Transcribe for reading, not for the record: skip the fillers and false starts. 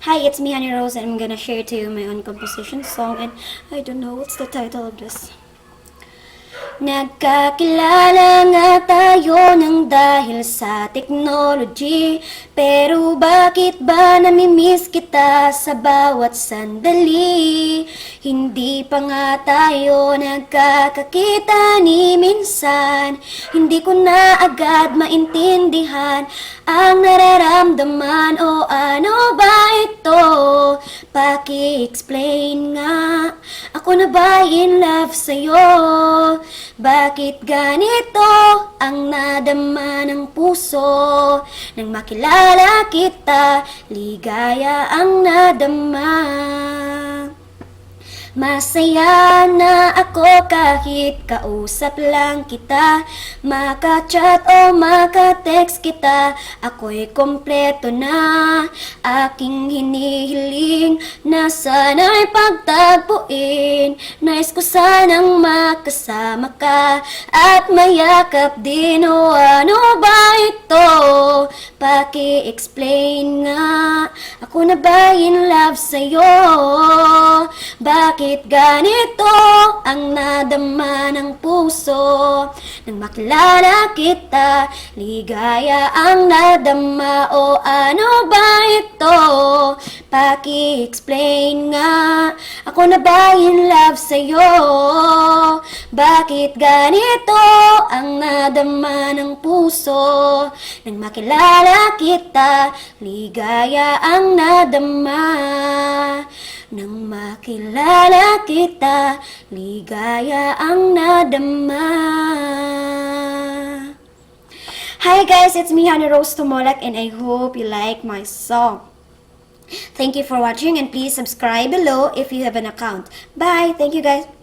Hi, it's me, Honey Rose, and I'm gonna share to you my own composition song, and I don't know what's the title of this. Nagkakilala nga tayo ng dahil sa technology, pero bakit ba namimiss kita sa bawat sandali? Hindi pa nga tayo nagkakakita ni minsan, hindi ko na agad maintindihan ang nararamdaman. O ano ba ito? Paki-explain nga, ako na ba in love sa'yo? Bakit ganito ang nadama ng puso? Nang makilala kita, ligaya ang nadama. Masaya na ako kahit kausap lang kita, maka-chat o maka-text kita, ako'y kompleto na. Aking hinihiling na sana'y pagtagpuin, nais ko sanang makasama ka at mayakap din. O ano ba ito? Paki-explain nga, ako na ba in love sa'yo? Bakit ganito ang nadama ng puso? Nang makilala kita, ligaya ang nadama. O ano ba ito? Paki-explain nga, ako na ba in love sa'yo? Bakit ganito ang nadama ng puso? Nang makilala kita, ligaya ang nadama. Nang makilala kita, ligaya ang nadama. Hi guys, it's me, Honey Rose Tumolak, and I hope you like my song. Thank you for watching, and please subscribe below if you have an account. Bye! Thank you guys.